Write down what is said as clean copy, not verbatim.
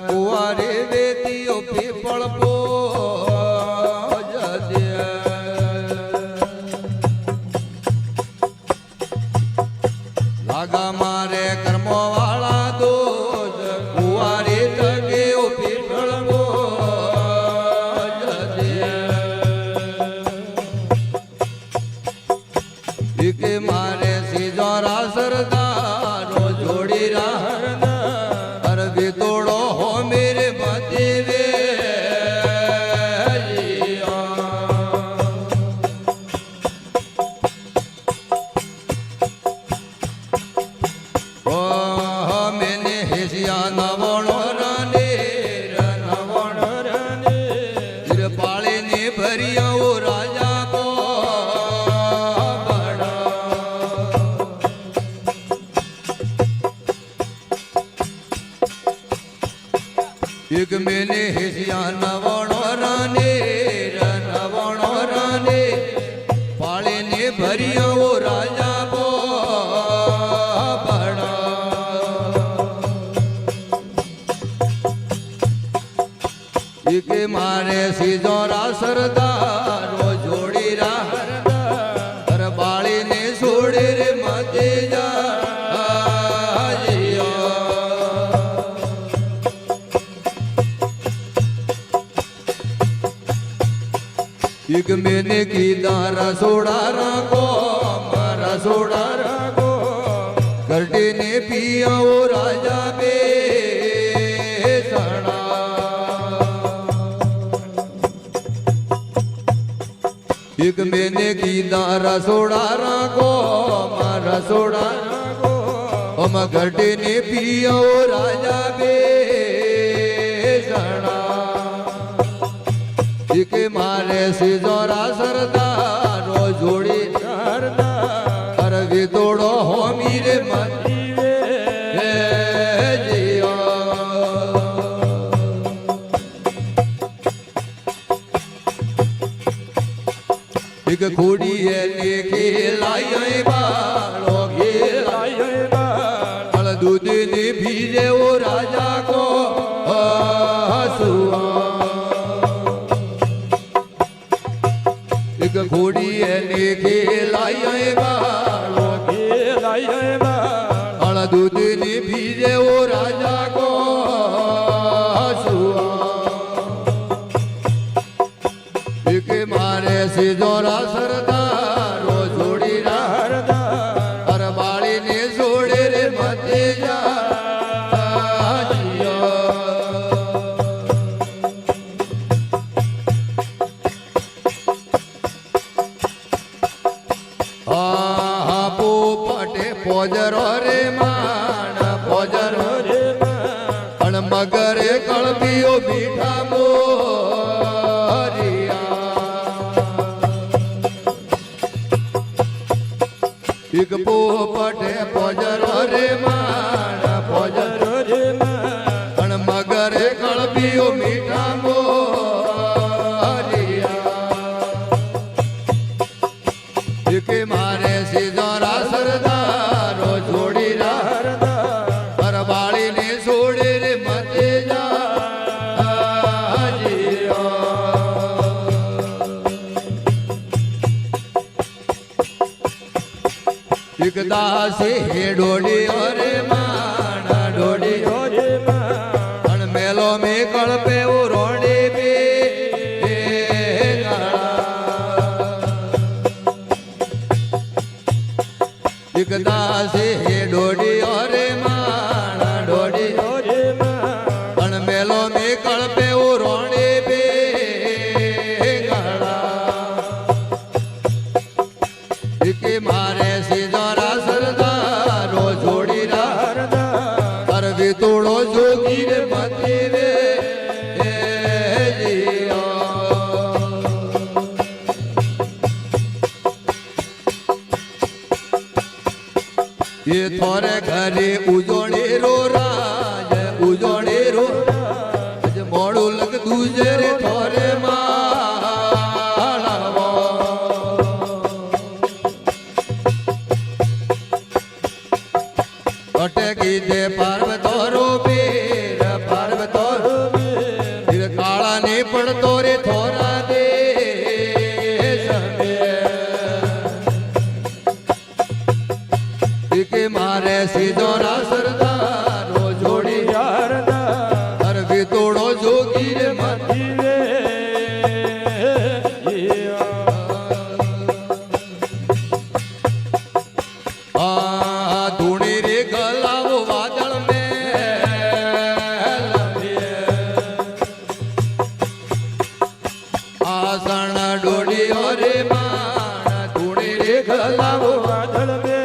કુવારે વેતીઓ પીપળ લાગા મારે કર્મો વાળા દોજ કુવારે તગે પીપળ કે મારે સીજોરા સરદારો જોડી રાહના અર વિતોડો હો મેરે મતીવે મેને હેસિયા નવણો રને પાળે ને ભરિયા રાજા એક મેને હેસિયા નવણો રને પાળે ને ભરિયો રાજા એક મારે સીજોરા સરદારો જોડી રાહર બાળી ને છોડે રે મતે જા एक मैंने कीधा रसोड़ा रागो करटे ने पिया वो राजा बे एक मैंने कीधा रसोड़ा रागो हम करटे ने पिया वो राजा बे કે મારે સીજોરા સરદારો જોડી અર વિતોડો હોમી રે મતીવે એક ખોડી એને ખેલાય બાળો ખેલાય દૂધ ને ભીજે ઓ રાજા કો હસુઆ એક ઘોડી એને ખેલાય બાળો ખેલાય દૂધ ને ભીજે ઓ રાજા કો એક મારે સીજોરા સરદારો જોડી રાહર બાળી ને જોડે રે મતે જા પોજરો રે માણ પોજરો રે માણ મગરે કળબીઓ મીઠા મોરિયા એક પોપટે પોજરો રે માણ પોજરો રે માણ મગરે કળબીઓ મીઠા મોરિયા એક મારે સીજોરા સરદારો જોડી રાહર બાળી ને છોડે રે મતે જા એક દાસે ડોડી રે માણા ડોડી રે માણ મેલો મે કળપે રોડે બે એક દાસે ડોડી રે માણા ડોડી રે માણ મેલો મે કળપે રોડે બે કે મારે સીજોરા સરદારો જોડી રાહર વિતોડો જોગી રે મતીવે ये थोरे घरे उजोड़े रो राज उजोड़े रो राज मोड़ू लग दूजे रे थोरे मालावो અટકી દે પાર્વતો રૂપીર પાર્વતો રૂપીર કાળા ને પડતો રે થોરા દે કે મારે સીધો ના સરદારો જોડી અરબી તોડો જોગી રે માતી રે આ ધૂણી રે ગલાવો વાદળ મે આસણ ડોડીઓ રે માણ ધૂણી રે ગલાવો વાદળ મે